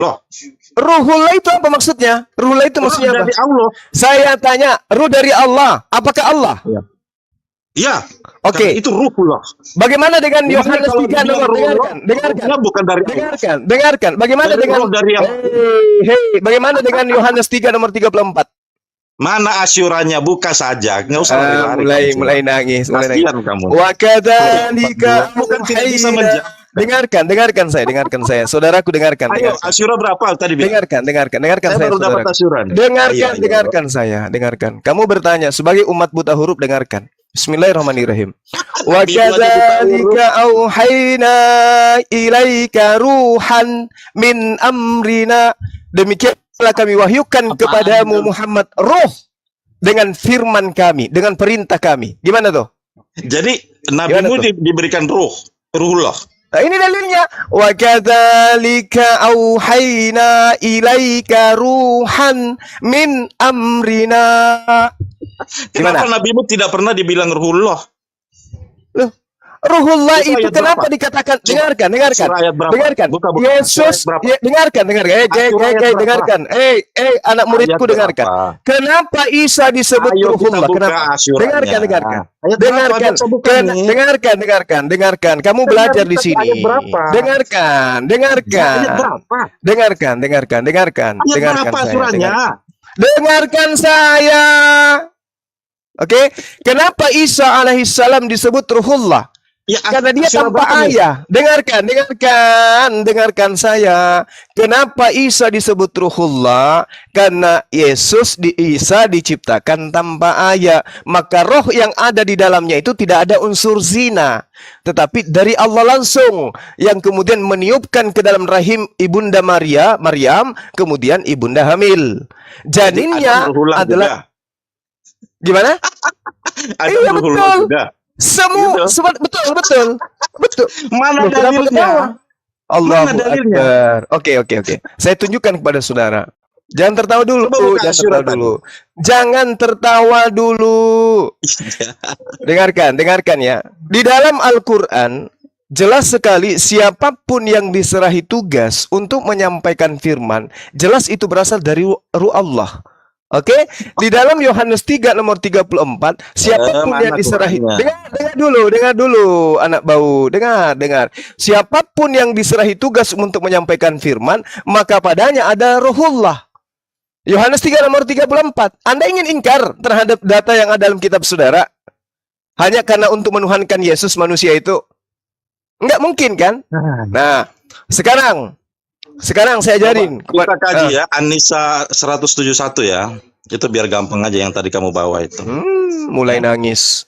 Loh, Ruhullah itu apa maksudnya? Ruhullah itu maksudnya apa? dari Allah. Saya tanya, ruh dari Allah. Apakah Allah? Ya, Oke. itu ruhullah. Bagaimana dengan Makanya Yohanes kalau 3 nomor dengarkan. bukan dari Allah. Dengarkan. Bagaimana Dari dengan roh dari Allah. bagaimana dengan Yohanes 3 nomor 34? Mana asyurannya? Buka saja, nggak usah lari-lari. Mulai nangis. Kasihan kamu. Wa kadzalika Bukan tidak bisa menjawab. dengarkan saya. Saudaraku dengarkan. Ayo, asyura berapa tadi bilang? Dengarkan Saya saya. baru dapat Saudaraku. asyuran. Dengarkan saya. Kamu bertanya sebagai umat buta huruf, dengarkan. Bismillahirrahmanirrahim. Wa kadzalika auhayna ilaika ruhan min amrina. Demikianlah kami wahyukan kepadamu Muhammad roh dengan firman kami, dengan perintah kami. Gimana tuh? Jadi nabimu diberikan ruhullah. Nah, ini dalilnya. Wa kadzalika auhayna ilaika ruhan min amrina. Kenapa nabimu tidak pernah dibilang ruhullah? Loh, Ruhullah Buka itu ayat kenapa berapa? dikatakan? Dengarkan. Surah ayat berapa? Dengarkan. Buka Yesus, ayat berapa? dengarkan. Surah ayat berapa? Dengarkan. Anak muridku, Ayat dengarkan. berapa? Kenapa Isa disebut Ayo kita Ruhullah? buka Kenapa? asyurannya. Dengarkan. Ayat berapa? Bisa buka nih. Dengarkan. Kamu belajar di sini. Ayat berapa? Dengarkan. Ayat berapa? Dengarkan Ayat berapa saya. asyurannya? Dengarkan saya. Oke, kenapa Isa alaihissalam disebut Ruhullah? Ya, Karena dia asyura tanpa berapa nih? ayah. Dengarkan saya. Kenapa Isa disebut Ruhullah? Karena Isa diciptakan tanpa ayah. Maka roh yang ada di dalamnya itu tidak ada unsur zina, tetapi dari Allah langsung, yang kemudian meniupkan ke dalam rahim ibunda Maryam, kemudian ibunda hamil. Janinnya adalah gimana? Iya, betul. Semua betul. Mana dalilnya? Allahu Mana dalilnya? Akbar. Oke. Saya tunjukkan kepada saudara. Jangan tertawa dulu. Jangan tertawa dulu. Dengarkan ya. Di dalam Al-Qur'an jelas sekali siapapun yang diserahi tugas untuk menyampaikan firman, jelas itu berasal dari ruh Allah. Oke, di dalam Yohanes 3 nomor 34, siapapun yang diserahi, dengar dulu anak bau, dengar. Siapapun yang diserahi tugas untuk menyampaikan firman, maka padanya ada Ruhullah. Yohanes 3 nomor 34. Anda ingin ingkar terhadap data yang ada dalam kitab saudara hanya karena untuk menuhankan Yesus manusia itu? Enggak mungkin kan? Nah, sekarang saya ajarin. Kita kaji ya, An-Nisa 171 ya. Itu biar gampang aja yang tadi kamu bawa itu. Mulai nangis.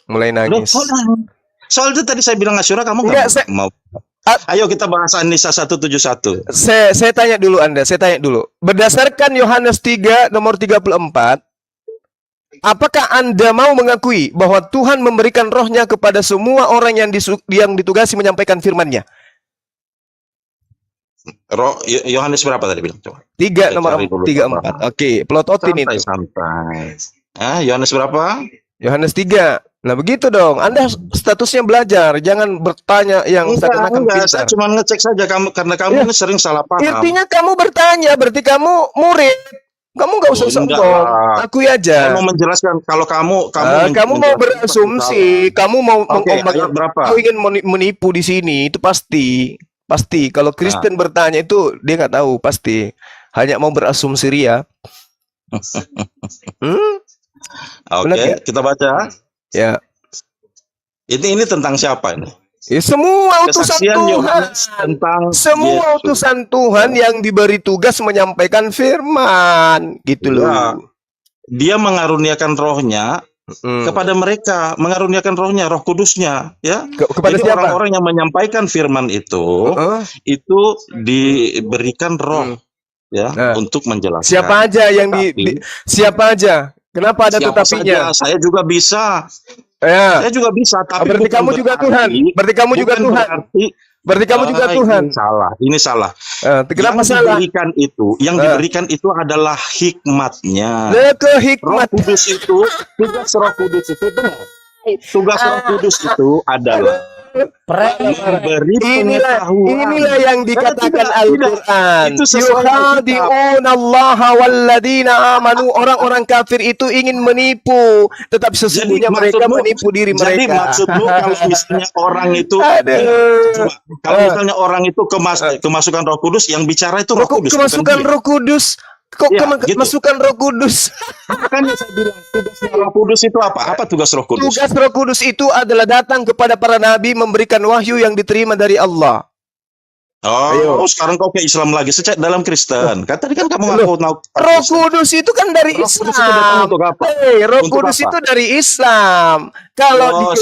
Soal itu tadi saya bilang asyura, kamu nggak mau. Ayo kita bahas An-Nisa 171. Saya tanya dulu Anda, Berdasarkan Yohanes 3 nomor 34, apakah Anda mau mengakui bahwa Tuhan memberikan rohnya kepada semua orang yang ditugasi menyampaikan firman-Nya? Roh Yohanes berapa tadi bilang? Coba. 3 nomor 34. Oke, pelototin itu. Santai. Yohanes berapa? Yohanes 3. Nah, begitu dong. Anda statusnya belajar, jangan bertanya yang seakan-akan pintar. Saya cuma ngecek saja karena kamu ini sering salah paham. Artinya kamu bertanya, berarti kamu murid. Kamu nggak usah sombong. Akui aja. Saya mau menjelaskan kalau kamu mau berasumsi, kamu mau berapa? Kau ingin menipu di sini, itu pasti. Kalau Kristen bertanya itu dia nggak tahu, pasti hanya mau berasumsi ria. Oke, kita baca. Ya. Ini tentang siapa ini? Semua utusan Tuhan. Semua Yesus. utusan Tuhan yang diberi tugas menyampaikan firman, gitu loh. Dia mengaruniakan rohnya kepada mereka, mengaruniakan rohnya, Roh Kudusnya, ya. Kepada jadi siapa? orang-orang yang menyampaikan firman itu diberikan roh, ya, untuk menjelaskan. Siapa aja yang siapa aja? Kenapa ada tetapinya? Saya juga bisa. Ya. Saya juga bisa, tapi berarti kamu juga Tuhan. Berarti kamu juga Tuhan. Berarti kamu juga Tuhan. Ini salah. Kenapa salah? Diberikan itu adalah hikmatnya. Hikmat. Tugas Roh Kudus itu benar. Tugas Roh Kudus itu adalah memberi Inilah pengetahuan. yang dikatakan Tidak, Al-Quran. itu sesuai Yukhadi'una Allah walladzina amanu. Orang-orang kafir itu ingin menipu, tetapi sesungguhnya mereka menipu diri mereka. Jadi maksudmu kalau misalnya orang itu Aduh. kalau misalnya orang itu kemasukan Roh Kudus, yang bicara itu Roh Kudus. Kemasukan Roh Kudus. Kok Ya, gitu. kemasukan Roh Kudus? Makanya saya bilang tugasnya Roh Kudus itu apa? Apa tugas Roh Kudus? Tugas Roh Kudus itu adalah datang kepada para nabi memberikan wahyu yang diterima dari Allah. Oh, sekarang kau ke Islam lagi sejak dalam Kristen. Kan tadi kan kamu ngaku Roh Kudus itu kan dari Roh Kudus itu datang Islam. untuk apa? Roh Untuk Kudus apa? itu dari Islam. Kalau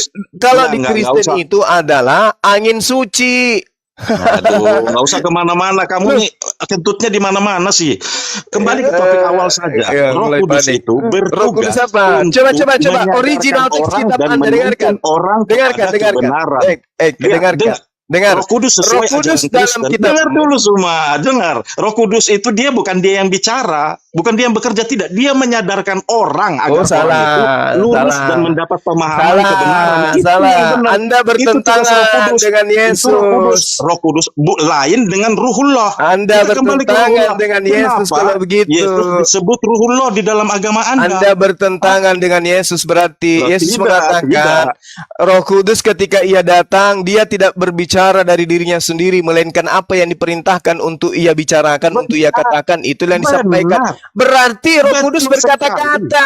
di enggak Kristen usah. itu adalah angin suci. Aduh, nggak usah kemana-mana. Kamu nih kentutnya di mana-mana sih. Kembali ke topik awal saja. Roh mulai Kudus panik. itu bertugas. Roh Kudus apa? untuk Coba. menyadarkan Original teks orang kitab dan Anda dengarkan. menuntun orang kepada kebenaran. Dengarkan. Dengar. Roh Kudus sesuai Roh Kudus ajaran dalam Kristen. kitab. Dengar dulu semua, dengar. Roh Kudus itu bukan dia yang bicara, bukan dia yang bekerja, tidak. Dia menyadarkan orang agar orang itu lurus dan mendapat pemahaman kebenaran. Itu yang benar. Anda Itu tugas Roh bertentangan Kudus. dengan Itu Yesus. Roh Kudus lain dengan Ruhullah. Anda Kita kembali ke bertentangan Ruhullah. dengan Yesus Kenapa? kalau begitu. Yesus disebut Ruhullah di dalam agama Anda bertentangan dengan Yesus berarti Yesus mengatakan Roh Kudus ketika ia datang dia tidak berbicara dari dirinya sendiri melainkan apa yang diperintahkan untuk ia bicarakan, untuk ia katakan, itulah yang disampaikan. Berarti Roh Kudus berkata-kata.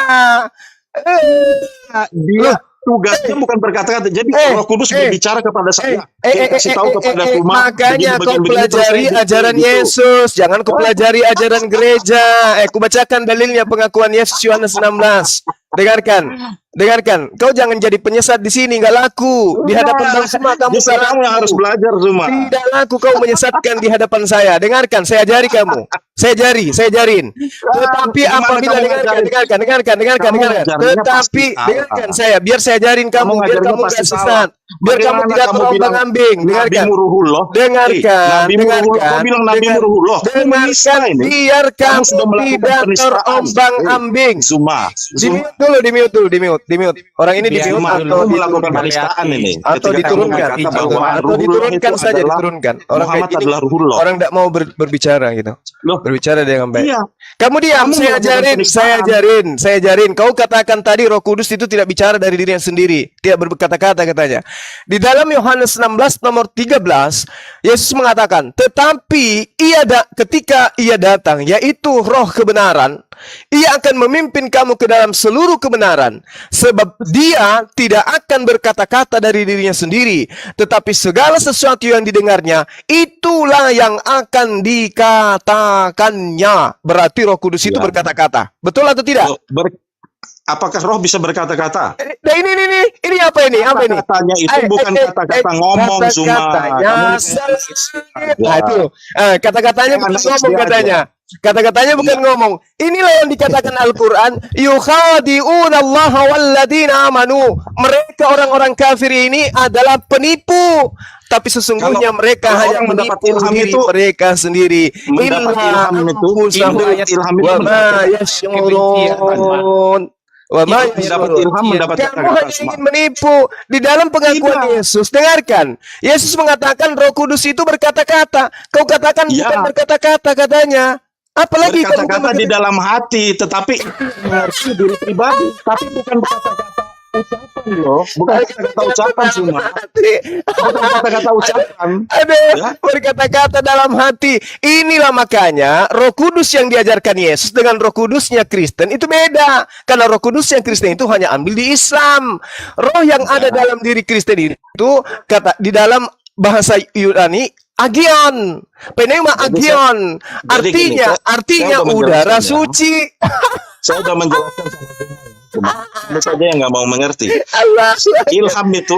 Dia tugasnya bukan berkata-kata. Jadi Roh Kudus berbicara kepada saya. Kasih tahu kepada rumah. Makanya kau pelajari ajaran gitu. Yesus, jangan kau pelajari ajaran gereja. Ku bacakan dalilnya pengakuan Yesus Yohanes 16. Dengarkan. Kau jangan jadi penyesat di sini, nggak laku. Di hadapan bang semua kamu yang harus belajar semua. Tidak laku kau menyesatkan di hadapan saya. Dengarkan, saya ajari kamu. Saya ajarin. Tetapi apabila dengarkan. Tetapi dengarkan saya, biar saya ajarin kamu, biar kamu nggak sesat. Biar kamu tidak terombang-ambing. Dengarkan. Dengarkan. Biar kamu tidak terombang-ambing. Di mute. Orang ini di mute atau melakukan penistaan ini. Atau diturunkan saja. Orang kayak gini, orang tidak mau berbicara gitu. Berbicara dengan baik. Kamu diam, saya ajarin. Kau katakan tadi Roh Kudus itu tidak bicara dari dirinya sendiri, tidak berkata-kata katanya. Di dalam Yohanes 16 nomor 13, Yesus mengatakan, tetapi ketika ia datang, yaitu Roh kebenaran, ia akan memimpin kamu ke dalam seluruh kebenaran, sebab dia tidak akan berkata-kata dari dirinya sendiri, tetapi segala sesuatu yang didengarnya, itulah yang akan dikatakannya. Berarti Roh Kudus itu berkata-kata. Betul atau tidak? Apakah roh bisa berkata-kata? Nah, ini apa ini? Kata-katanya itu bukan kata-kata ngomong cuma. Nah, itu. Kata-katanya bukan ngomong katanya. Kata-katanya bukan ngomong. Inilah yang dikatakan Al-Quran. Yukhadi'una Allah walladzina amanu. Mereka orang-orang kafir ini adalah penipu. Tapi sesungguhnya mereka hanya mendapat menipu ilham diri itu, mereka sendiri. Mendapat ilham itu, kamu hanya ingin menipu. Di dalam pengakuan Yesus, dengarkan, Yesus mengatakan Roh Kudus itu berkata-kata. Kau katakan bukan berkata-kata katanya. Apalagi berkata-kata di dalam hati, tetapi mengerti diri pribadi, tapi bukan berkata-kata ucapan loh, bukan kata-kata ucapan cuma. Bukan kata-kata ucapan. Berkata-kata dalam hati. Inilah makanya Roh Kudus yang diajarkan Yesus dengan Roh Kudusnya Kristen itu beda. Karena Roh Kudus yang Kristen itu hanya ambil di Islam. Roh yang ada dalam diri Kristen itu kata di dalam bahasa Yunani agion, pneuma agion, artinya udara suci. Saya sudah menjelaskan cuma saja yang nggak mau mengerti. Ilham itu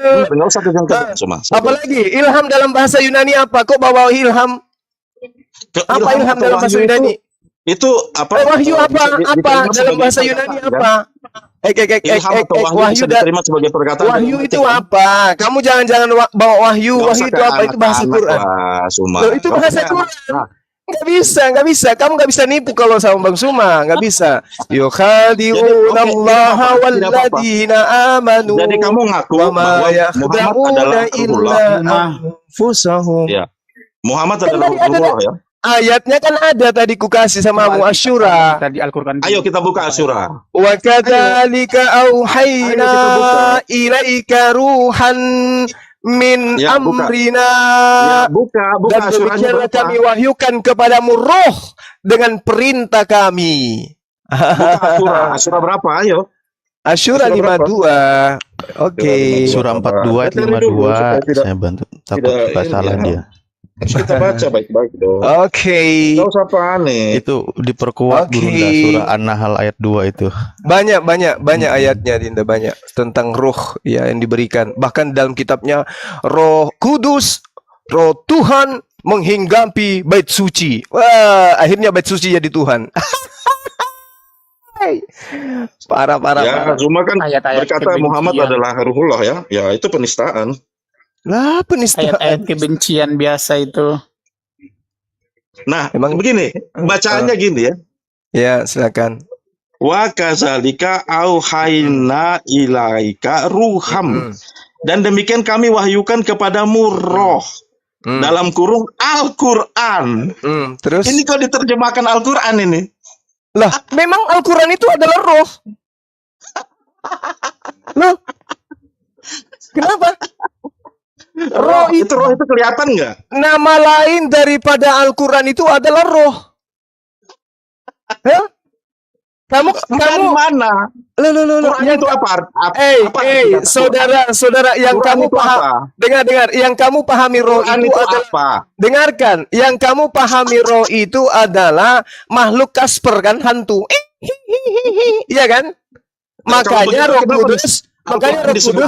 nggak usah kejangan cuma. Apalagi ilham dalam bahasa Yunani apa? Kok bawa ilham? Apa ilham dalam bahasa Yunani? Itu apa? Wahyu apa dalam bahasa Yunani apa? Wahyu itu apa? Kamu jangan bawa wahyu. Wahyu itu apa? Itu bahasa Quran. Itu bahasa Quran. Nggak bisa, nggak bisa. Kamu nggak bisa nipu kalau sama Bang Suma, nggak bisa. Yukhadi'unallaha walladzina amanu. Jadi kamu ngaku bahwa Muhammad adalah Ruhullah. Anfusahum. Ya. Muhammad adalah Ruhullah ya. Ayatnya kan ada tadi ku kasih sama mu Asyura. Tadi Al-Qur'an. Ayo kita buka Asyura. Wa kadzalika auhayna ilaika ruhan min amrina. Buka dan demikianlah kami wahyukan kepadamu roh dengan perintah kami. Buka Asyura berapa? Ayo. Asyura 52. Oke. Surah 42 ayat 52. Saya bantu takut salah dia. Kita baca baik-baik dong. Oke. Enggak usah panik. Itu diperkuat Bunda, surah An-Nahl ayat 2 itu. Banyak ayatnya Dinda, banyak tentang roh ya yang diberikan. Bahkan dalam kitabnya Roh Kudus, Roh Tuhan menghinggapi bait suci. Wah, akhirnya bait suci jadi Tuhan. Parah. Ya, cuma kan berkata Muhammad adalah Ruhullah ya. Ya, itu penistaan. Lah, penistaan. Ayat-ayat kebencian biasa itu. Nah, emang begini, bacaannya gini ya. Ya, silakan. Wa kadzalika auhayna ilaika ruham. Dan demikian kami wahyukan kepadamu roh. Dalam kurung Al-Qur'an. Terus ini kok diterjemahkan Al-Qur'an ini? Lah, memang Al-Qur'an itu adalah roh. Loh. Kenapa? Roh itu kelihatan nggak? Nama lain daripada Al-Qur'an itu adalah roh. Hah? Kamu mana? Loh. Yang itu apa? Saudara yang kamu paham. Dengar, yang kamu pahami roh itu adalah apa? Dengarkan, yang kamu pahami roh itu adalah makhluk Kasper kan, hantu. Iya kan? Makanya Roh Kudus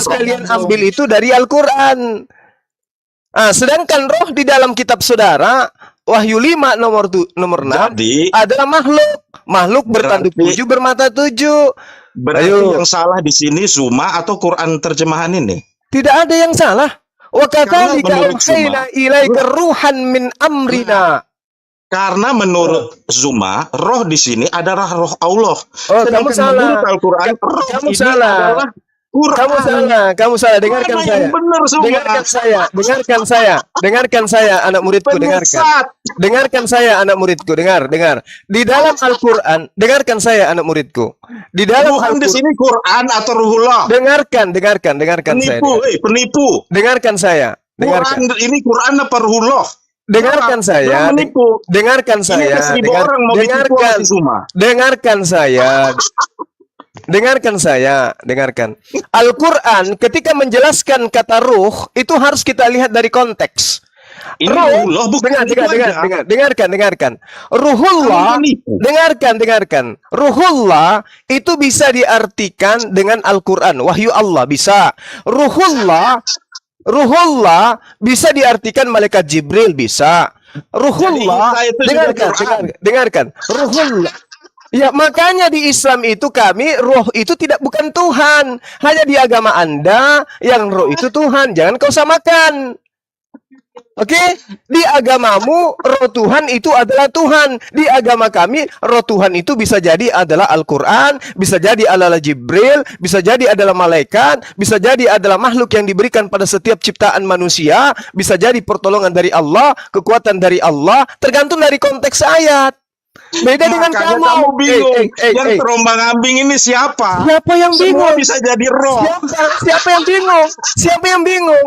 kalian ambil itu dari Al-Qur'an. Sedangkan roh di dalam kitab saudara Wahyu 5 nomor 6 adalah makhluk bertanduk 7 bermata 7. Berarti yang salah di sini Zuma atau Quran terjemahan ini? Tidak ada yang salah. Wa kadzalika auhayna ilaika ruhan min amrina. Karena menurut Zuma, roh di sini adalah roh Allah. Kamu salah. Al-Quran, kamu salah. Kamu salah. Dengarkan saya, anak muridku, dengarkan saya, anak muridku, dengar. Di dalam Al-Qur'an, dengarkan saya, anak muridku. Di dalam Al-Qur'an di sini Quran atau Ruhullah? Dengarkan saya. Penipu. Dengarkan saya. Ini Quran apa Ruhullah? Dengarkan saya. Dengarkan. Al-Qur'an ketika menjelaskan kata ruh itu harus kita lihat dari konteks. Ini Ruhullah bukan. Dengarkan. Ruhullah, dengarkan. Ruhullah itu bisa diartikan dengan Al-Qur'an, wahyu Allah bisa. Ruhullah bisa diartikan malaikat Jibril bisa. Ruhullah, dengarkan. Ruhullah. Ya, makanya di Islam itu roh itu bukan Tuhan. Hanya di agama Anda yang roh itu Tuhan. Jangan kau samakan. Oke? Di agamamu roh Tuhan itu adalah Tuhan. Di agama kami roh Tuhan itu bisa jadi adalah Al-Qur'an, bisa jadi adalah Jibril, bisa jadi adalah malaikat, bisa jadi adalah makhluk yang diberikan pada setiap ciptaan manusia, bisa jadi pertolongan dari Allah, kekuatan dari Allah, tergantung dari konteks ayat. Beda dengan kamu bingung. Yang terombang-ambing ini siapa? Siapa yang bingung? Semua bisa jadi roh. Siapa yang bingung?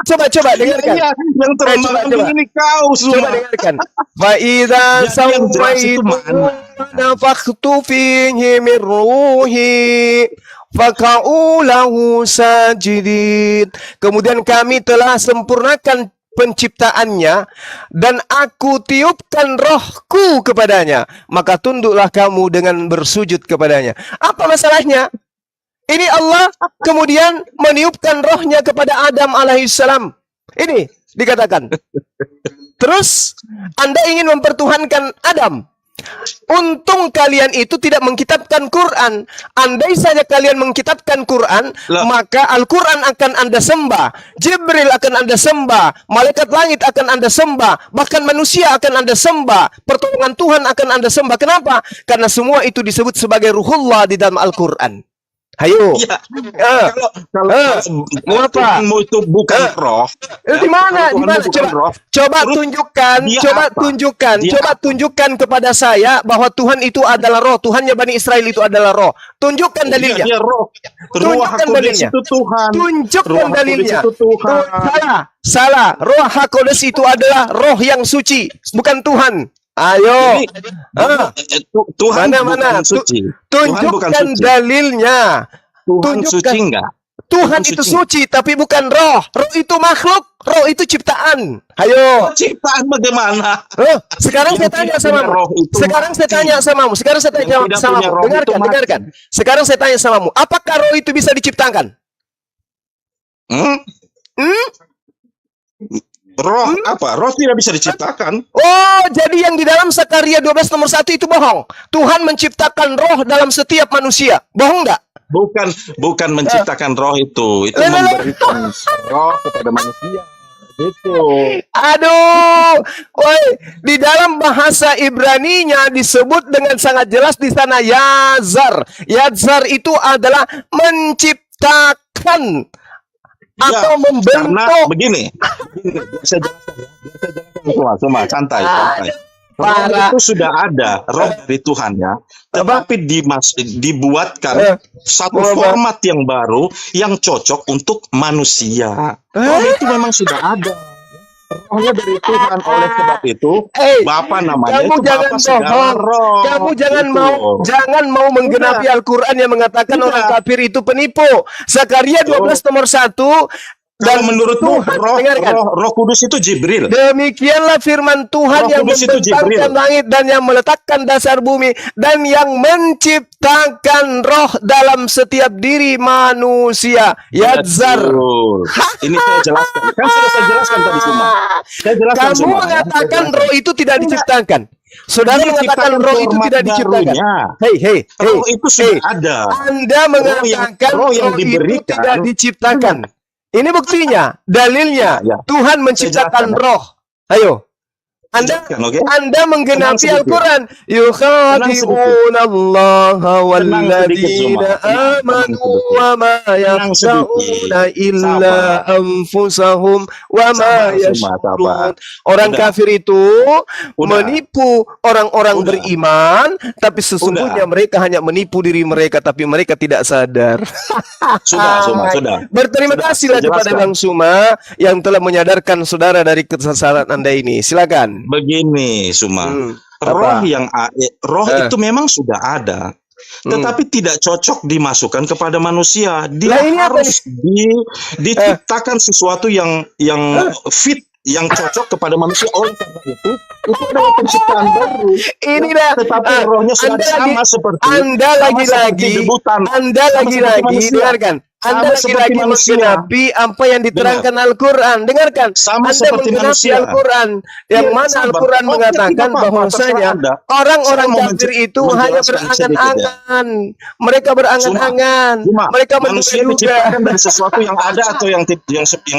Coba dengarkan. Yang terombang-ambing ini kau semua. Coba dengarkan. Fa idza sawaitu nafakhtu fihi min ruhi faka'u lahu sajidin. Kemudian kami telah sempurnakan penciptaannya dan aku tiupkan rohku kepadanya, maka tunduklah kamu dengan bersujud kepadanya. Apa masalahnya? Ini Allah kemudian meniupkan rohnya kepada Adam alaihissalam. Ini dikatakan. Terus Anda ingin mempertuhankan Adam. Untung kalian itu tidak mengkitabkan Quran. Andai saja kalian mengkitabkan Quran, maka Al-Quran akan Anda sembah, Jibril akan Anda sembah, malaikat langit akan Anda sembah, bahkan manusia akan Anda sembah, pertolongan Tuhan akan Anda sembah. Kenapa? Karena semua itu disebut sebagai ruhullah di dalam Al-Quran. Hayo. Ya. Kalau Tuhanmu itu bukan roh. Di mana? Di mana? Coba tunjukkan kepada saya bahwa Tuhan itu adalah roh. Tuhannya Bani Israel itu adalah roh. Tunjukkan dalilnya. Dia roh. Tunjukkan dalilnya. Itu Tuhan. Tunjukkan dalilnya. Salah. Roh HaKodes itu adalah roh yang suci, bukan Tuhan. Ayo. Tuhan mana suci. Tunjukkan dalilnya. Tuhan suci enggak? Tuhan itu suci tapi bukan roh. Roh itu makhluk, roh itu ciptaan. Ayo. Ciptaan bagaimana? Sekarang saya tanya samamu. Sekarang saya tanya samamu. Dengarkan. Sekarang saya tanya samamu. Apakah roh itu bisa diciptakan? Roh apa? Roh tidak bisa diciptakan. Oh, jadi yang di dalam Zakaria 12 nomor 1 itu bohong. Tuhan menciptakan roh dalam setiap manusia. Bohong enggak? Bukan menciptakan roh itu. Itu memberikan roh kepada manusia. Gitu. Aduh. Woi, di dalam bahasa Ibrani-nya disebut dengan sangat jelas di sana Yazar. Yazar itu adalah menciptakan. Atau membentuk. Karena begini, saya jelaskan semua santai. Roh itu sudah ada roh dari Tuhan ya, tetapi dibuatkan satu format yang baru yang cocok untuk manusia. Roh itu memang sudah ada. Rohnya dari Tuhan, oleh sebab itu Bapa namanya kamu itu jangan bohong. roh. Kamu jangan mau menggenapi Al-Quran yang mengatakan orang kafir itu penipu. Zakaria 12 nomor 1. Dan menurutmu roh kudus itu Jibril. Demikianlah firman Tuhan yang membentangkan langit dan yang meletakkan dasar bumi dan yang menciptakan roh dalam setiap diri manusia. Yazar. Ini saya jelaskan. Kan sudah saya jelaskan tadi semua. Kamu mengatakan roh itu tidak diciptakan. Saudara mengatakan roh itu tidak diciptakan. Roh itu sudah ada. Anda mengatakan roh itu tidak diciptakan. Ini buktinya, dalilnya. Tuhan menciptakan roh. Ayo. Anda menggenapi Al-Quran. Yukhadi'una Allah walladzina amanu wa ma yakhda'una illa anfusahum wa ma yash'urun. Orang kafir itu menipu orang-orang beriman, tapi sesungguhnya mereka hanya menipu diri mereka, tapi mereka tidak sadar. Sudah. Berterima kasihlah kepada Bang Suma yang telah menyadarkan saudara dari kesalahan Anda ini. Silakan. Begini, Suma. Roh itu memang sudah ada, tetapi tidak cocok dimasukkan kepada manusia. Dia harus diciptakan sesuatu yang fit, yang cocok kepada manusia. Oleh karena itu adalah penciptaan baru. Ini dah. Tetapi rohnya sudah sama seperti Anda lagi-lagi dengarkan. Anda lagi-lagi menggenapi apa yang diterangkan Al-Quran. Dengarkan. Sama Anda seperti menggenapi manusia. Al-Quran. Yang mana Al-Quran mengatakan bahwasanya orang-orang kafir itu hanya berangan-angan. Mereka berangan-angan. Mereka manusia diciptakan dari sesuatu yang ada atau yang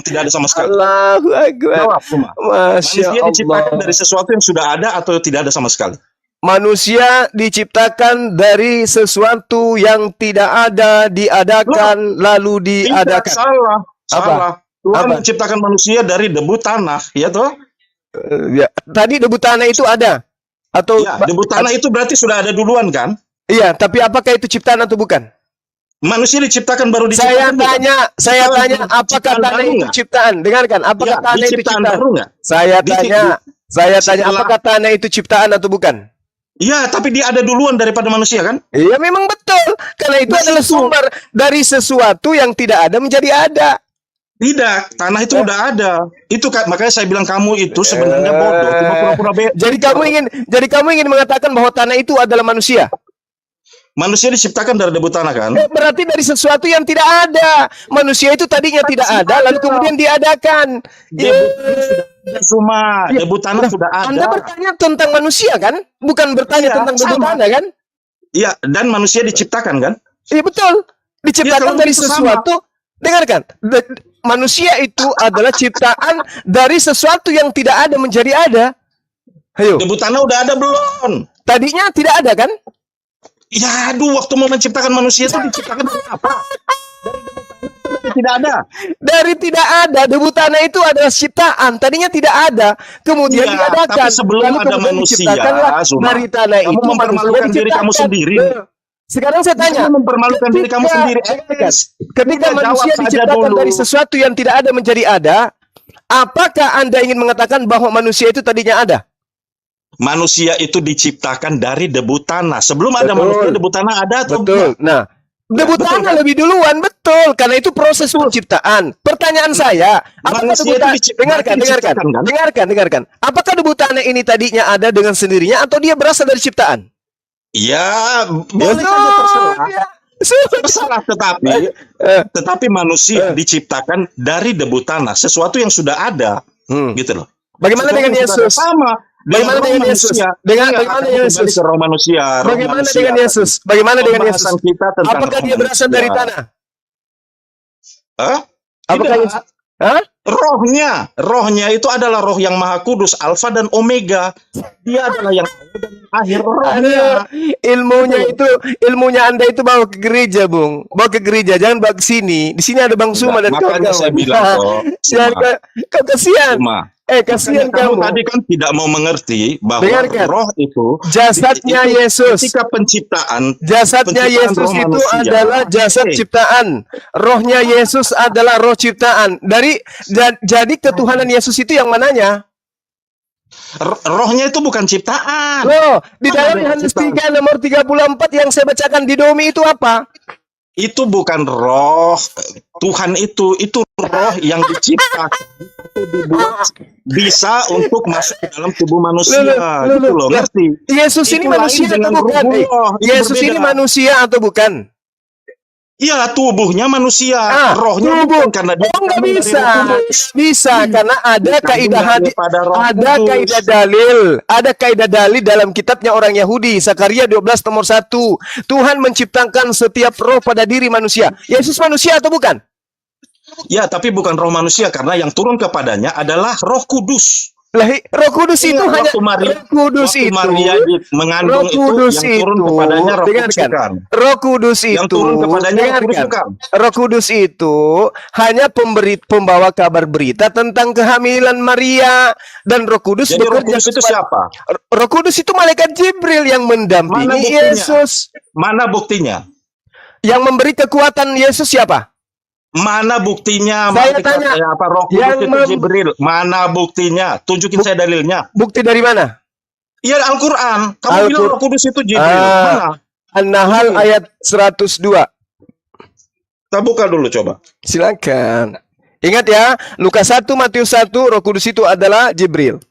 tidak ada sama sekali. Allahu Akbar. Manusia diciptakan dari sesuatu yang sudah ada atau tidak ada sama sekali. Manusia diciptakan dari sesuatu yang tidak ada, diadakan, lalu diadakan. Salah. Tuhan menciptakan manusia dari debu tanah, ya toh? Tadi debu tanah itu ada? Atau debu tanah itu berarti sudah ada duluan kan? Iya, tapi apakah itu ciptaan atau bukan? Manusia diciptakan baru diciptakan. Saya tanya, apakah tanah itu ciptaan? Dengarkan, apakah tanah itu ciptaan? Saya tanya, apakah tanah itu ciptaan atau bukan? Iya, tapi dia ada duluan daripada manusia kan? Iya, memang betul. Karena itu adalah sumber dari sesuatu yang tidak ada menjadi ada. Tidak, tanah itu udah ada. Itu makanya saya bilang kamu itu sebenarnya bodoh, cuma pura-pura beda. Jadi kamu ingin mengatakan bahwa tanah itu adalah manusia? Manusia diciptakan dari debu tanah kan? Berarti dari sesuatu yang tidak ada. Manusia itu tadinya tidak ada, lalu kemudian diadakan. Cuma Ya, debu tanah sudah Anda ada. bertanya tentang manusia kan? Bukan bertanya Iya, tentang debu sama. tanah kan? Iya, dan manusia diciptakan kan? Iya betul. Diciptakan kalau dari itu sama. sesuatu. Dengarkan. Manusia itu adalah ciptaan dari sesuatu yang tidak ada menjadi ada. Ayo. Debu tanah udah ada belum? Tadinya tidak ada kan? Ya, aduh, waktu mau menciptakan manusia itu diciptakan dari apa? Dari tidak ada. Dari tidak ada. Debu tanah itu adalah ciptaan. Tadinya tidak ada. Kemudian Iya, diadakan. tapi sebelum Lalu ada kemudian manusia, diciptakanlah Zuma, dari tanah kamu itu mempermalukan manusia diri kamu diciptakan. sendiri. Sekarang saya tanya. Kamu mempermalukan diri kamu sendiri. Ketika Udah, manusia jawab saja diciptakan dulu. dari sesuatu yang tidak ada menjadi ada, apakah Anda ingin mengatakan bahwa manusia itu tadinya ada? Manusia itu diciptakan dari debu tanah. Sebelum ada Betul. manusia, debu tanah ada atau Betul. enggak? Nah, debu betul tanah kan? lebih duluan, betul. Karena itu proses penciptaan. Pertanyaan saya, apakah Manusia debu itu tanah? berarti diciptakan, kan? Dengarkan. Apakah debu tanah ini tadinya ada dengan sendirinya atau dia berasal dari ciptaan? Ya, boleh Betul. saja terserah. Ya. Terserah, tetapi manusia diciptakan dari debu tanah, sesuatu yang sudah ada, gitu loh. Bagaimana Sesuatu dengan yang sudah ada. Yesus? Sama. Bagaimana roh dengan Yesus? manusia. Bagaimana Akan dengan kembali Yesus? ke roh manusia. Roh Bagaimana manusia dengan tadi. Yesus? Bagaimana dengan Yesus? Pembahasan kita tentang Apakah roh dia berasal manusia. dari tanah? Hah? Apakah Tidak. Yesus? Hah? Rohnya itu adalah roh yang maha kudus, alfa dan omega. Dia adalah yang akhir rohnya. Ilmunya Anda itu bawa ke gereja, Bung. Bawa ke gereja, jangan bawa ke sini. Di sini ada Bang Suma dan Makanya kawan-kawan. saya bilang kok, Kau kasihan. Suma. Kasihan Kamu kamu. tadi kan tidak mau mengerti bahwa Dengarkan. roh itu Jasadnya itu Yesus. ketika penciptaan Jasadnya penciptaan Yesus roh itu manusia. adalah jasad Oke. ciptaan. Rohnya Yesus adalah roh ciptaan. Jadi ketuhanan Yesus itu yang mananya? Rohnya itu bukan ciptaan. Loh, di Mana dalam ada Yohanes ciptaan? 3 nomor 34 yang saya bacakan di Domi itu apa? Itu bukan roh Tuhan, itu roh yang diciptakan itu dibuat bisa untuk masuk ke dalam tubuh manusia. Gitu loh, ngerti? Yesus ini Itu lain manusia atau dengan bukan? ruhullah, itu Yesus ini berbeda. manusia atau bukan? Iya, tubuhnya manusia, rohnya tubuh. bukan, karena dia Nggak dari bisa. Roh Kudus. Bisa karena ada Dikandung kaidah hadis, daripada Roh ada Kudus. kaidah dalil dalam kitabnya orang Yahudi, Zakaria 12 nomor 1. Tuhan menciptakan setiap roh pada diri manusia. Yesus manusia atau bukan? Ya, tapi bukan roh manusia, karena yang turun kepadanya adalah Roh Kudus. Lah, Roh Kudus itu Iya, hanya waktu Maria- Roh Kudus Waktu itu. Maria mengandung Roh Kudus itu, yang turun itu, kepadanya Roh Kudus dengarkan. bukan. Roh Kudus itu, Yang turun kepadanya Roh Kudus dengarkan. bukan. Roh Kudus itu hanya pembawa kabar berita tentang kehamilan Maria, dan Roh Kudus Jadi Roh bekerja Kudus itu kepada- siapa? Roh Kudus itu malaikat Jibril yang Mana mendampingi buktinya? Yesus. Mana buktinya? Yang memberi kekuatan Yesus siapa? Mana buktinya? Saya Malaikat, tanya, apa Roh Kudus yang itu Jibril? Mana buktinya? Tunjukin saya dalilnya. Bukti dari mana? Iya, Al-Quran. Kamu Al-Qur- bilang Roh Kudus itu Jibril. Ah. Mana? An-Nahl ayat 102. Kita buka dulu coba. Silakan. Ingat ya, Lukas 1, Matius 1, Roh Kudus itu adalah Jibril.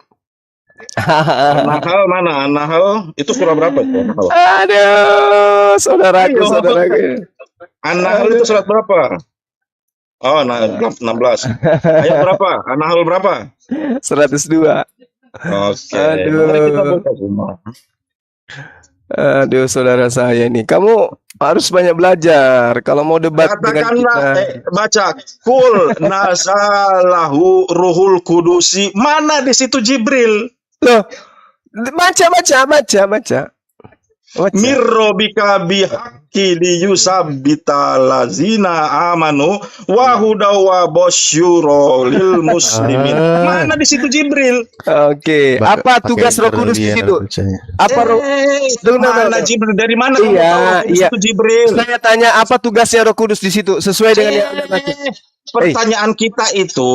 An-Nahl mana? An-Nahl itu surah berapa? An-Nahl? Aduh, saudaraku, Ayo. saudaraku. An-Nahl itu surat berapa? Oh, 16. Ayat berapa? An-Nahl berapa? 102. Oke. Aduh. Mari kita buka semua. Aduh, saudara saya ini, kamu harus banyak belajar kalau mau debat dengan kita. Katakanlah, baca. Kul nazalahu ruhul kudusi. Mana di situ Jibril? Loh, baca. Mirrobika bihaqi liyusabbita lazina amanu wa hudaw wa basyura lil muslimin. Mana di situ Jibril? Oke, apa tugas Roh Kudus di situ? Apa Roh? Mana Jibril? Dari mana kamu Iya, tahu Roh Kudus iya. itu Jibril? Saya tanya apa tugasnya Roh Kudus di situ sesuai dengan yang Anda baca. Pertanyaan kita itu,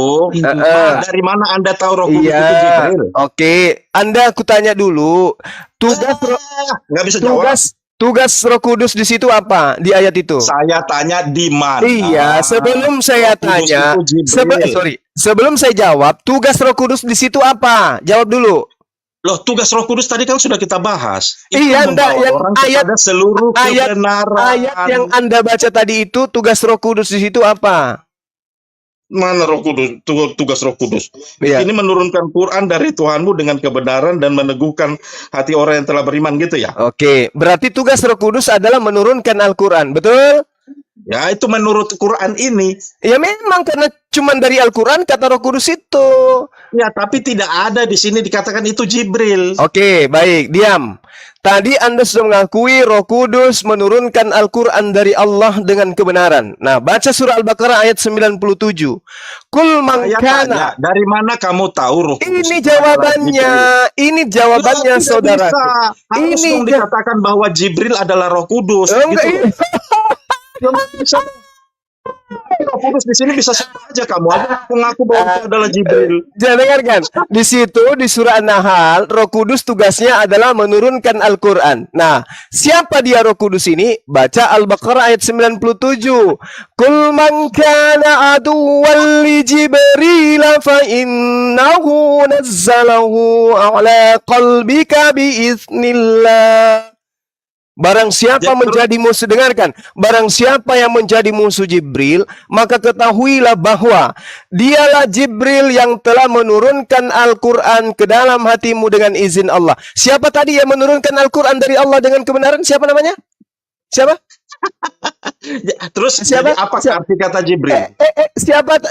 dari mana Anda tahu Roh Kudus itu Iya. Jibril? Oke, Anda aku tanya dulu. Nggak bisa jawab. Tugas Roh Kudus di situ apa di ayat itu? Saya tanya di mana? Iya, sebelum saya Roh Kudus tanya, itu Jibril. sebelum saya jawab, tugas Roh Kudus di situ apa? Jawab dulu. Loh, tugas Roh Kudus tadi kan sudah kita bahas. Itu Iya, membawa yang orang ayat- kepada seluruh kebenaran. Ayat yang Anda baca tadi itu tugas Roh Kudus di situ apa? Mana Roh Kudus? Tugas Roh Kudus. Iya. Ini menurunkan Quran dari Tuhanmu dengan kebenaran dan meneguhkan hati orang yang telah beriman gitu ya. Oke, berarti tugas Roh Kudus adalah menurunkan Al-Quran, betul? Ya, itu menurut Quran ini. Ya memang karena cuma dari Al-Quran kata Roh Kudus itu. Ya, tapi tidak ada di sini dikatakan itu Jibril. Oke, baik, diam. Tadi Anda sudah mengakui Roh Kudus menurunkan Al-Quran dari Allah dengan kebenaran. Nah, baca surah Al-Baqarah ayat 97. Kul man Saya kana. tanya, dari mana kamu tahu Roh Kudus? Ini jawabannya. Ini jawabannya, Tidak saudara. bisa. Harus Ini dong dikatakan bahwa Jibril adalah Roh Kudus. Enggak, Gitu. Ya, bisa. Roh Kudus di sini bisa siapa aja kamu aja mengaku bahwa itu adalah Jibril. Jangan dengarkan. Di situ di surah An-Nahl, Roh Kudus tugasnya adalah menurunkan Al-Quran. Nah, siapa dia Roh Kudus ini? Baca Al-Baqarah ayat 97. Kul man kana aduwwan li Jibril fa innahu nazzalahu ala qalbika biiznillah. Barang siapa menjadi musuh, dengarkan, barang siapa yang menjadi musuh Jibril, maka ketahuilah bahwa dialah Jibril yang telah menurunkan Al-Quran ke dalam hatimu dengan izin Allah. Siapa tadi yang menurunkan Al-Quran dari Allah dengan kebenaran? Siapa namanya? Siapa? Terus Siapa? jadi apa Siapa? arti kata Jibril?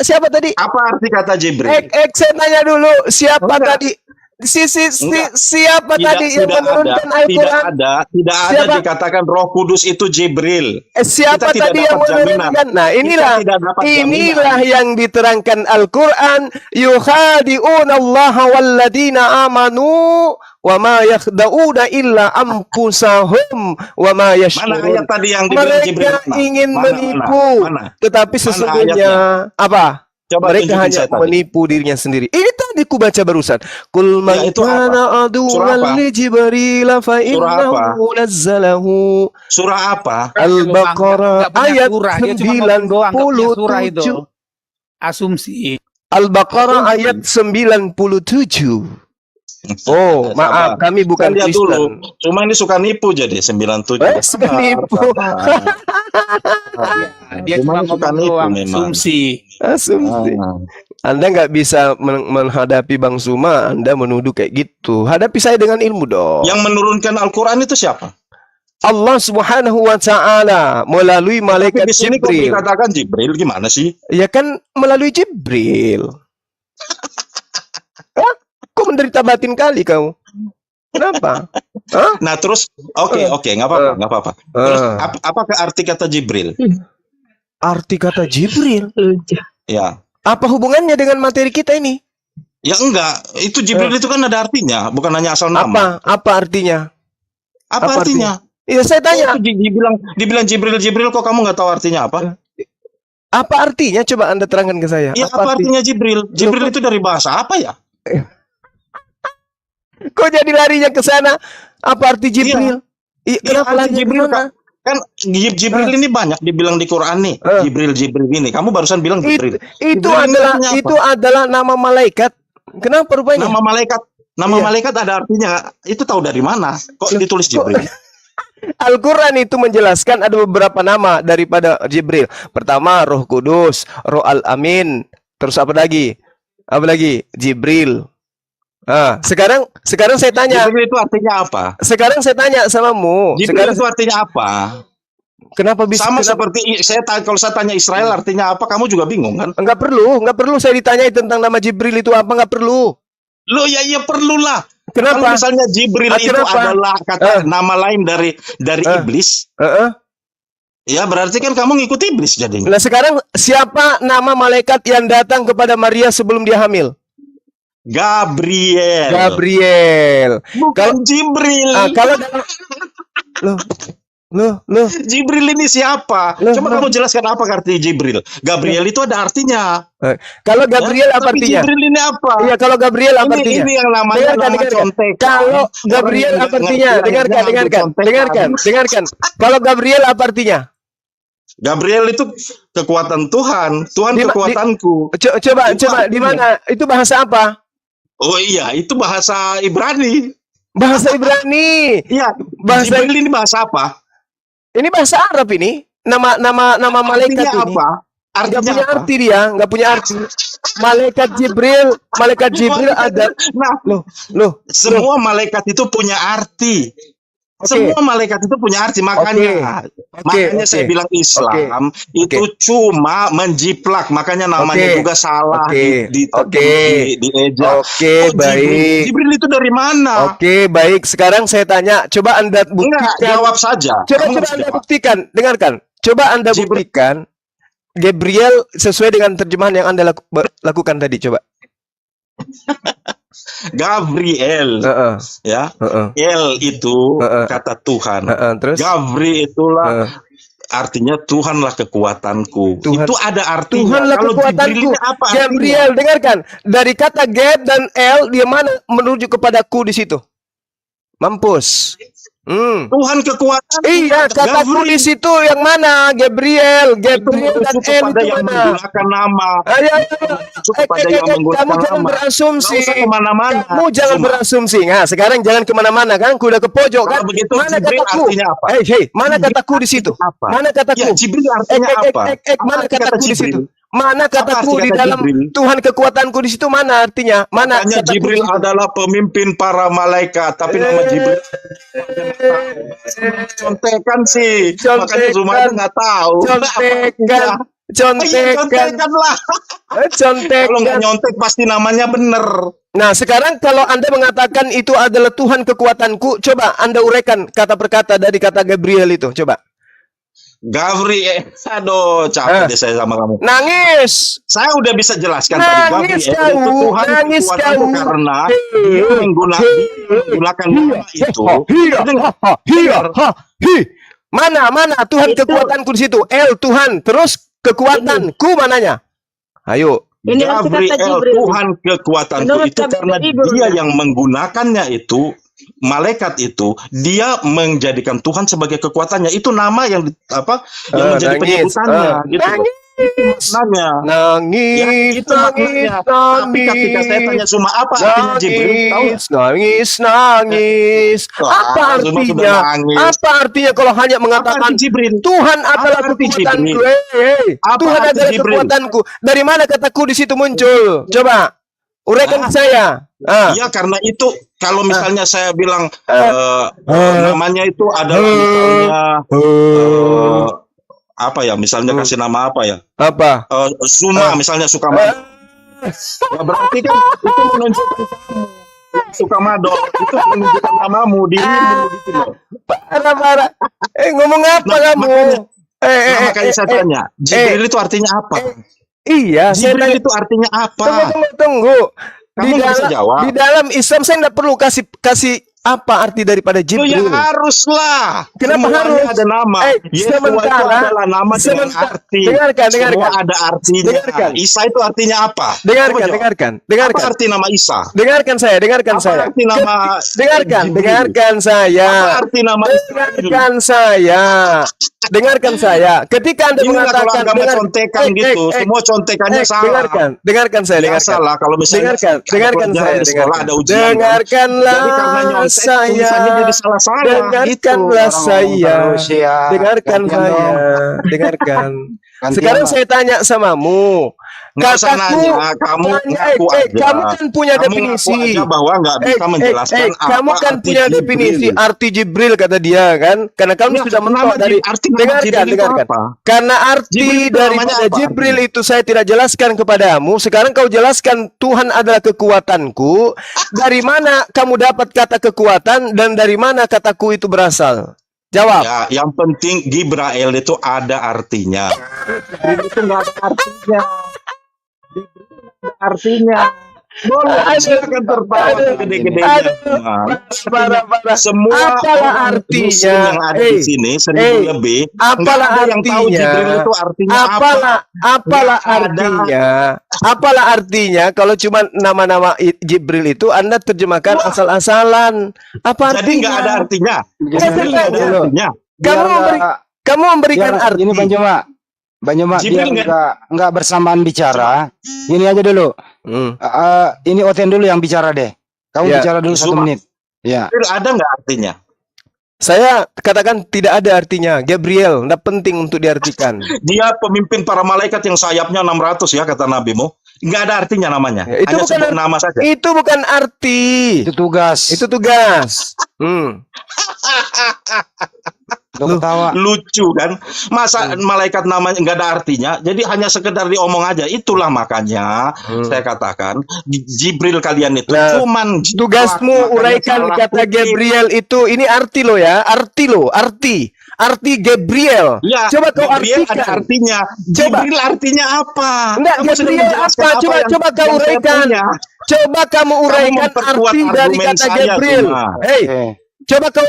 Siapa tadi? Apa arti kata Jibril? Saya tanya dulu, siapa Enggak. tadi? Enggak. Siapa tadi yang menurunkan Al-Quran? Tidak ada Siapa? dikatakan Roh Kudus itu Jibril. Siapa Kita tidak tadi yang dapat jaminan. menurunkan? Nah, Kita tidak dapat inilah yang diterangkan Al-Quran. Yukhadi'una Allah walladina amanu wa ma yakhda'una illa anfusahum wa ma Mana yash'urun. ayat tadi yang dibilang Jibril? Mereka ingin Mana? menipu, Mana? tetapi sesungguhnya apa? Coba Mereka tunjukin hanya saya tadi. menipu dirinya sendiri. Ini tadi ku baca barusan. Kul man Ya, itu apa? kana Surah aduwwan apa? li Jibril fa Surah apa? innahu nazzalahu. Surah apa? Al-Baqarah Nggak punya ayat surah, dia cuma ngomong doang, nggak punya surah itu. 97. Asumsi. Al-Baqarah ayat 97. Oh, maaf, Sabar. kami bukan Kita lihat Kristen. dulu. Cuma ini suka nipu jadi 97. Suka nipu. Dia Cuma cuma ini suka ngomong nipu doang, memang. asumsi. Asumsi. Ah. Anda nggak bisa menghadapi Bang Suma, Anda menuduh kayak gitu. Hadapi saya dengan ilmu dong. Yang menurunkan Al-Quran itu siapa? Allah Subhanahu wa taala melalui Tapi malaikat di sini kok Jibril. dikatakan Jibril gimana sih? Ya kan melalui Jibril. Hah? Kok menderita batin kali kau? Kenapa? Hah? Nah terus oke nggak apa-apa. Terus apakah arti kata Jibril? Arti kata Jibril. Ya. Apa hubungannya dengan materi kita ini? Ya enggak, itu Jibril itu kan ada artinya, bukan hanya asal nama. Apa artinya? Apa artinya? Iya, saya tanya. Oh, dibilang Jibril kok kamu nggak tahu artinya apa? Apa artinya? Coba Anda terangkan ke saya. Ya apa artinya Jibril? Jibril itu dari bahasa apa ya? Kok jadi larinya ke sana? Apa arti Jibril? Iya, kenapa arti lari Jibril ke sana? kan Jibril ini banyak dibilang di Quran nih. Jibril ini. Kamu barusan bilang Jibril. Itu Jibril ini itu adalah nama malaikat. Kenapa rupanya? Nama malaikat. Nama malaikat ada artinya. Itu tahu dari mana? Kok ditulis Jibril? Al-Quran itu menjelaskan ada beberapa nama daripada Jibril. Pertama, Roh Kudus, Roh Al-Amin. Terus apa lagi? Apa lagi? Jibril. Sekarang saya tanya. Jibril itu artinya apa? Sekarang saya tanya samamu. Jibril itu artinya apa? Kenapa bisa? Sama seperti kalau saya tanya Israel artinya apa, kamu juga bingung kan? Enggak perlu saya ditanyai tentang nama Jibril itu apa, enggak perlu. Loh ya perlulah. Kenapa? Kalau misalnya Jibril itu kenapa? adalah kata nama lain dari iblis. Ya berarti kan kamu ngikut iblis jadinya. Nah sekarang siapa nama malaikat yang datang kepada Maria sebelum dia hamil? Gabriel. Bukan Jibril. Kalau Loh. Jibril ini siapa? Coba kamu jelaskan apa arti Jibril. Gabriel itu ada artinya. Kalau Gabriel apa tapi artinya? Jibril ini apa? Iya, kalau Gabriel apa artinya? Ini yang namanya nama contek. Kalau Gabriel apa artinya? Dengarkan. Kalau Gabriel apa artinya? Gabriel itu kekuatan Tuhan. Tuhan kekuatanku. Coba di mana? Itu bahasa apa? Oh iya, itu bahasa Ibrani. Bahasa Ibrani. Iya, Jibril ini bahasa apa? Ini bahasa Arab ini. Nama malaikat Artinya ini. apa? Nggak Artinya punya apa? arti dia, nggak punya arti. Malaikat Jibril ada. Nah, Loh, semua malaikat itu punya arti. Oke. Semua malaikat itu punya arti, makanya saya bilang Islam itu cuma menjiplak, makanya namanya juga salah di eja. Oke, baik. Jibril itu dari mana? Oke, baik. Sekarang saya tanya, coba Anda buktikan. Enggak, jawab saja. Coba Anda buktikan, dengarkan. Coba Anda buktikan Gabriel sesuai dengan terjemahan yang Anda lakukan tadi, coba. Gabriel, ya, El itu kata Tuhan. Terus? Gabri itulah artinya Tuhanlah kekuatanku. Itu ada artinya. Tuhanlah Kalau kekuatanku. Jibril apa artinya? Gabriel, dengarkan. Dari kata Gab dan El, dia mana menuju kepadaku di situ? Mampus. Tuhan kekuatan. Iya, kataku di situ yang mana? Gabriel dan El itu yang mana? menggunakan nama. Kamu jangan berasumsi. Kemana-mana. Kamu jangan berasumsi. Nah, sekarang jangan kemana-mana kan? Kuda ke pojok kan? Begitu, Mana Jibril kataku? artinya apa? Mana kataku di situ? Mana kataku? Ya, Jibril artinya apa? Mana Apa arti kata kataku di situ? Jibril? Mana kataku arti di kata dalam Jibril? Tuhan kekuatanku di situ? Mana artinya? Mana Makanya kataku Jibril di situ? adalah pemimpin para malaikat, tapi nama Jibril contekan sih. Makanya Zumair nggak tahu. Contekan lah. Kalau nggak nyontek pasti namanya bener. Nah, sekarang kalau Anda mengatakan itu adalah Tuhan kekuatanku, coba Anda uraikan kata per kata dari kata Gabriel itu, coba. Gabriel, aduh capek deh saya sama kamu. Nangis. Saya udah bisa jelaskan Nangis tadi. Gabriel itu Tuhan nangis kekuatanku kau. karena dia menggunakan nama itu. Mana Tuhan kekuatanku di situ? El Tuhan, terus kekuatanku mananya? Ayo. Ini arti kata Gabriel, Jibril. Tuhan kekuatanku Menurut itu karena Jibril. dia yang menggunakannya itu, malaikat itu, dia menjadikan Tuhan sebagai kekuatannya. Itu nama yang menjadi penyebutannya. Gitu. Nangis. Tapi ketika saya tanya Zuma apa artinya Jibril, tahu nggak? Nangis. Apa Zuma sudah artinya? nangis. Apa artinya kalau hanya mengatakan Jibril? Tuhan adalah Apa arti kekuatanku? Jibril? Apa Tuhan arti adalah Jibril? kekuatanku. Dari mana kataku di situ muncul? Coba uraikan saya. Ya karena itu kalau misalnya saya bilang namanya itu adalah misalnya apa ya? Misalnya kasih nama apa ya? Apa? Suma misalnya Sukamado. Ya berarti kan itu menunjukkan kamu. Sukamado itu menunjukkan namamu, dirimu gitu loh. Parah. Ngomong apa kamu? Makanya saya tanya, Jibril itu artinya apa? Iya, Jibril itu artinya apa? Tunggu. Kamu nggak bisa jawab. Di dalam Islam saya nggak perlu kasih apa arti daripada Jibril. Ya haruslah. Kenapa Semuanya harus? ada nama. Yeshua itu adalah nama dengan arti. Dengarkan. Semua ada artinya. Dengarkan. Isa itu artinya apa? Dengarkan. Apa arti nama Isa? Dengarkan saya. Apa arti nama Dengarkan saya. Apa arti nama Dengarkan saya. Ketika Anda Inilah kalau mengatakan agama contekan gitu, semua contekannya salah. Dengarkan saya. Ya, salah kalau misalnya Dengarkan saya. di sekolah ada ujian. Dengarkanlah Jadi karena nyontek tulisannya jadi salah-salah gitu. Dengarkanlah saya. Dengarkan. Sekarang saya tanya samamu. Nggak usah nanya, kamu ngaku aja. Kamu kan punya Kamu definisi. ngaku aja bahwa nggak bisa menjelaskan apa kamu kan arti punya Jibril. definisi arti Jibril kata dia kan? Karena kamu Ya, sudah nama mentok dari arti nama Jibril itu dengarkan. apa? Karena arti Jibril itu daripada namanya apa Jibril artinya? itu saya tidak jelaskan kepadamu. Sekarang kau jelaskan Tuhan adalah kekuatanku. Dari mana kamu dapat kata kekuatan dan dari mana kataku itu berasal? Jawab. Ya, yang penting Gibrael itu ada artinya. Jibril itu nggak ada artinya. Silakan tertawa gede-gedenya. Parah. Semua Apalah orang artinya? Muslim yang ada di sini 1000 lebih. Apalah nggak ada yang tahu artinya? Jibril itu artinya apa? Apalah Nggak ada. artinya? Apalah artinya kalau cuma nama-nama Jibril itu Anda terjemahkan asal-asalan? Apa Jadi nggak ada artinya? artinya. Jibril nggak ada artinya. Kamu memberikan arti. Ini Bang Joma Jibril biar nggak bersamaan bicara. Ini aja dulu. Ini Oten dulu yang bicara deh. Kamu Ya. bicara dulu 1 Zuma. menit. Ya. Jibril ada nggak artinya? Saya katakan tidak ada artinya. Gabriel, tidak penting untuk diartikan. Dia pemimpin para malaikat yang sayapnya 600 ya kata nabimu. Nggak ada artinya namanya. Itu Hanya bukan sebut nama saja. Itu bukan arti. Itu tugas. Itu tugas. Lu ketawa. Lucu kan? Masa malaikat namanya nggak ada artinya? Jadi hanya sekedar diomong aja. Itulah makanya saya katakan Jibril kalian itu cuman tugasmu uraikan kata Gabriel itu. Ini arti lo ya, arti lo, arti Gabriel. Ya, coba kau Gabriel artikan. ada artinya. Coba. Jibril artinya apa? Enggak, Kamu sedang Gabriel menjelaskan apa? Coba yang kau saya uraikan. punya. Coba kamu uraikan memperkuat arti dari argumen kata saya, Gabriel. Cuma. Hei, Oke. coba kau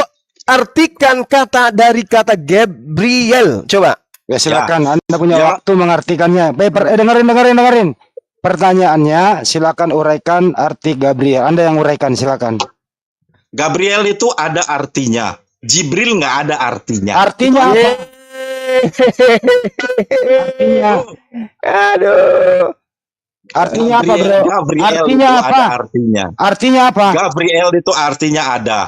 artikan kata dari kata Gabriel. Coba. Ya silakan, Anda punya Ya. waktu mengartikannya. Dengerin. Pertanyaannya, silakan uraikan arti Gabriel. Anda yang uraikan, silakan. Gabriel itu ada artinya. Jibril nggak ada artinya. Artinya apa? Artinya, Aduh. artinya apa, bro? Gabriel Artinya itu apa? ada artinya. Artinya apa? Gabriel itu artinya ada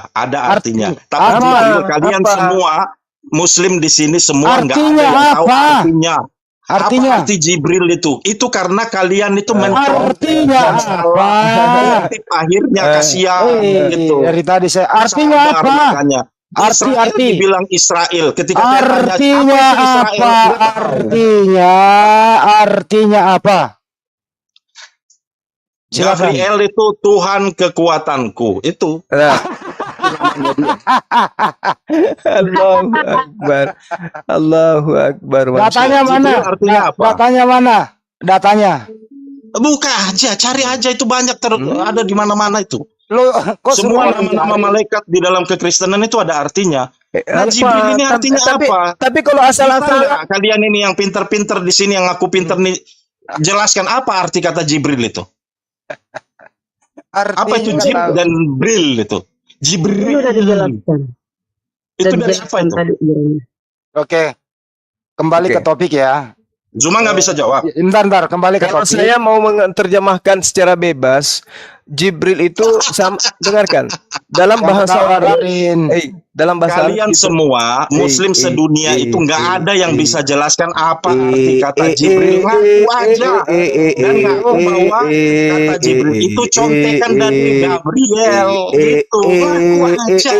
artinya. Tapi apa? jujur, kalian Apa? semua Muslim di sini semua nggak ada Artinya yang tahu apa? artinya. Artinya? Apa arti Jibril itu karena kalian itu Artinya apa? mengintip akhirnya kasihan gitu. Dari tadi saya artinya Sadar apa? makanya. Israel Arti. dibilang Israel ketika saya tanya, Artinya itu Israel? apa? Dia tahu. Artinya apa? Silakan. Gabriel itu Tuhan kekuatanku. Itu Nah. Allahu Akbar. Allahu Akbar. Datanya mana? Jibril artinya apa? Datanya mana? Datanya. Buka aja, cari aja, itu banyak ada di mana-mana itu. Lo kok Semua orang nama-nama cari? malaikat di dalam kekristenan itu ada artinya. Nah, Jibril ini artinya apa? Tapi kalau Bisa asal-asal nggak kalian ini yang pinter-pinter di sini, yang aku pinter nih, jelaskan apa arti kata Jibril itu? Apa itu Jib dan Bril itu? Jibril. Udah dijelaskan. Itu dari apa itu? Oke. Kembali Oke. ke topik ya. Zuma nggak bisa jawab. Bentar, kembali ke kalau topik. saya mau menerjemahkan secara bebas, Jibril itu dengarkan dalam bahasa Arab. Dalam bahasa Kalian Arab itu- semua Muslim sedunia itu nggak ada yang bisa jelaskan apa arti kata Eh, Jibril. Ngaku aja dan ngaku bahwa kata Jibril itu contekan dari Gabriel. Itu ngaku aja.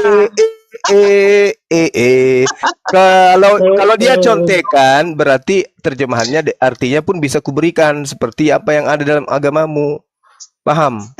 Kalau dia contekan berarti terjemahannya artinya pun bisa kuberikan seperti apa yang ada dalam agamamu. Paham?